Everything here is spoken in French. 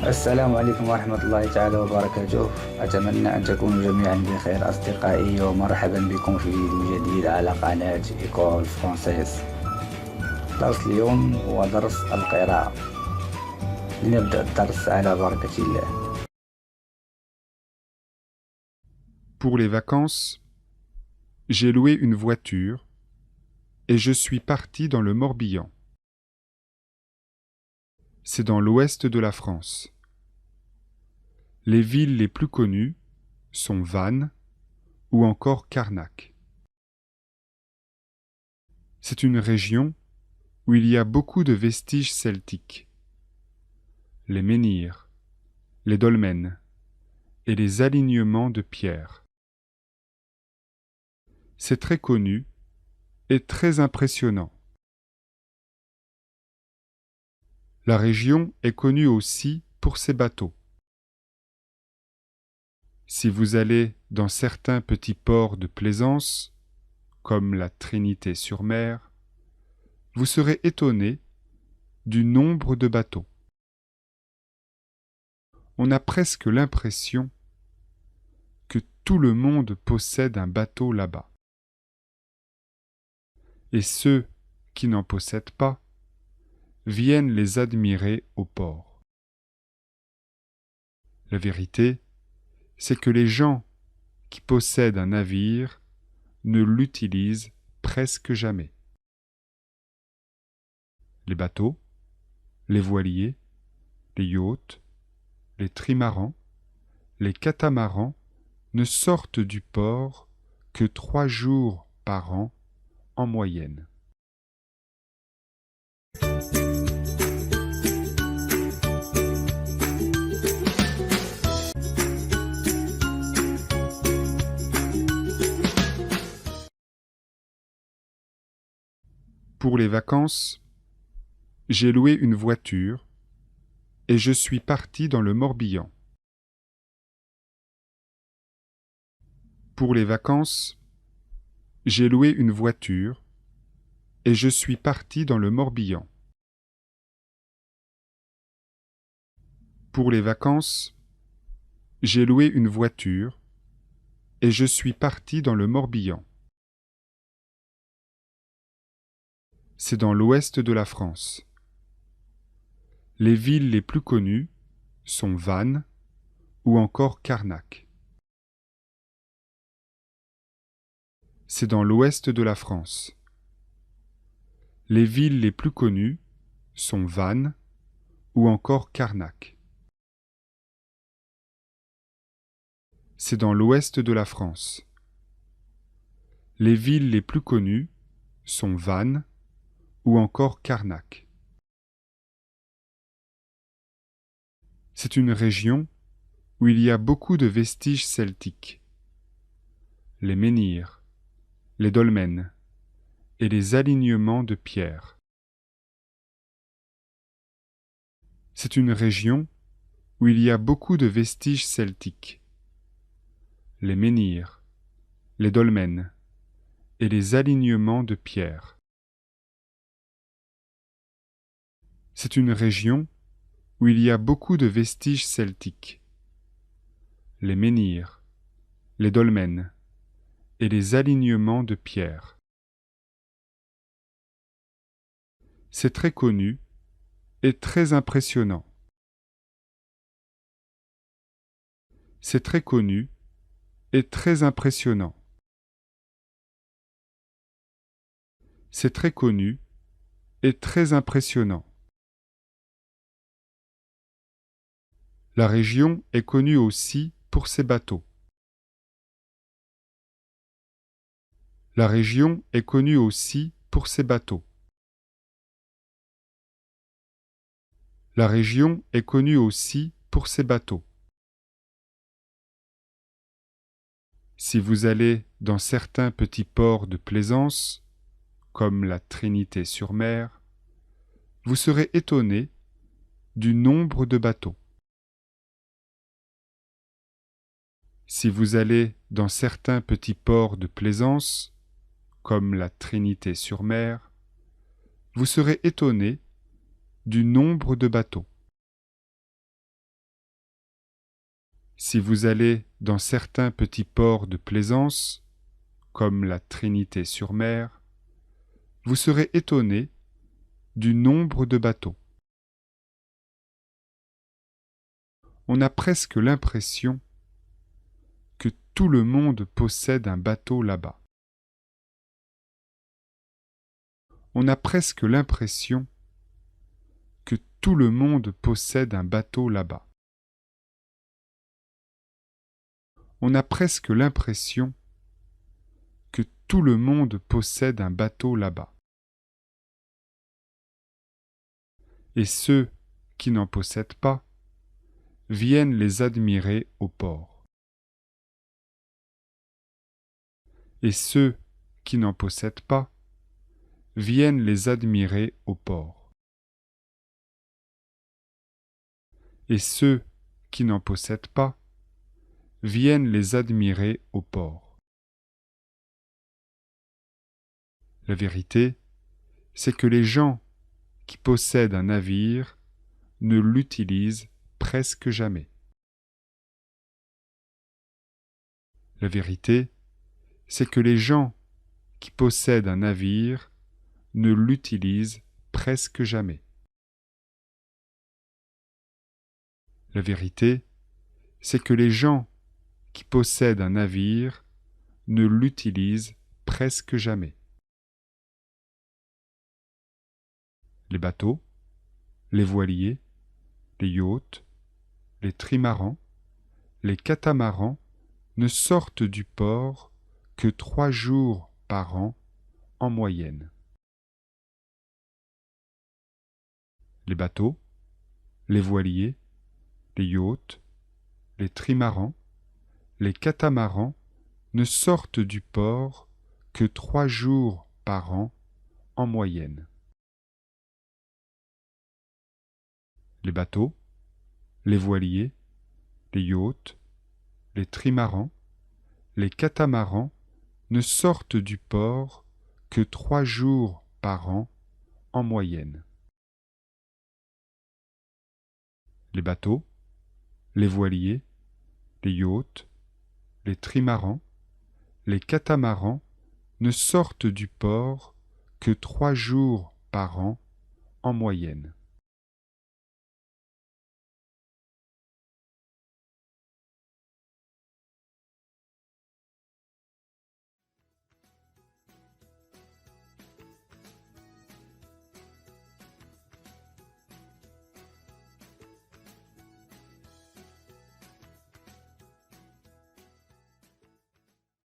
السلام عليكم ورحمة الله تعالى وبركاته. أتمنى أن تكونوا جميعا بخير أصدقائي، ومرحبا بكم في فيديو جديد على قناة إيكول فرانسيس. درس اليوم هو درس القراءة. لنبدأ الدرس على بركة الله. Pour les vacances, j'ai loué une voiture et je suis parti dans le Morbihan. C'est dans l'ouest de la France. Les villes les plus connues sont Vannes ou encore Carnac. C'est une région où il y a beaucoup de vestiges celtiques. Les menhirs, les dolmens et les alignements de pierres. C'est très connu et très impressionnant. La région est connue aussi pour ses bateaux. Si vous allez dans certains petits ports de plaisance, comme la Trinité-sur-Mer, vous serez étonné du nombre de bateaux. On a presque l'impression que tout le monde possède un bateau là-bas. Et ceux qui n'en possèdent pas viennent les admirer au port. La vérité, c'est que les gens qui possèdent un navire ne l'utilisent presque jamais. Les bateaux, les voiliers, les yachts, les trimarans, les catamarans ne sortent du port que 3 jours par an en moyenne. Pour les vacances, j'ai loué une voiture et je suis parti dans le Morbihan. Pour les vacances, j'ai loué une voiture et je suis parti dans le Morbihan. Pour les vacances, j'ai loué une voiture et je suis parti dans le Morbihan. C'est dans l'ouest de la France. Les villes les plus connues sont Vannes ou encore Carnac. C'est dans l'ouest de la France. Les villes les plus connues sont Vannes ou encore Carnac. C'est dans l'ouest de la France. Les villes les plus connues sont Vannes ou encore Carnac. C'est une région où il y a beaucoup de vestiges celtiques. Les menhirs, les dolmens et les alignements de pierres. C'est une région où il y a beaucoup de vestiges celtiques. Les menhirs, les dolmens et les alignements de pierres. C'est une région où il y a beaucoup de vestiges celtiques. Les menhirs, les dolmens et les alignements de pierres. C'est très connu et très impressionnant. C'est très connu et très impressionnant. C'est très connu et très impressionnant. La région est connue aussi pour ses bateaux. La région est connue aussi pour ses bateaux. La région est connue aussi pour ses bateaux. Si vous allez dans certains petits ports de plaisance, comme la Trinité-sur-Mer, vous serez étonné du nombre de bateaux. Si vous allez dans certains petits ports de plaisance, comme la Trinité-sur-Mer, vous serez étonné du nombre de bateaux. Si vous allez dans certains petits ports de plaisance, comme la Trinité-sur-Mer, vous serez étonné du nombre de bateaux. On a presque l'impression que tout le monde possède un bateau là-bas. On a presque l'impression que tout le monde possède un bateau là-bas. On a presque l'impression que tout le monde possède un bateau là-bas. Et ceux qui n'en possèdent pas viennent les admirer au port. Et ceux qui n'en possèdent pas viennent les admirer au port. Et ceux qui n'en possèdent pas viennent les admirer au port. La vérité, c'est que les gens qui possèdent un navire ne l'utilisent presque jamais. La vérité, c'est que les gens qui possèdent un navire ne l'utilisent presque jamais. La vérité, c'est que les gens qui possèdent un navire ne l'utilisent presque jamais. Les bateaux, les voiliers, les yachts, les trimarans, les catamarans ne sortent du port que 3 jours par an en moyenne. Les bateaux, les voiliers, les yachts, les trimarans, les catamarans ne sortent du port que 3 jours par an en moyenne. Les bateaux, les voiliers, les yachts, les trimarans, les catamarans ne sortent du port que 3 jours par an en moyenne. Les bateaux, les voiliers, les yachts, les trimarans, les catamarans ne sortent du port que 3 jours par an en moyenne.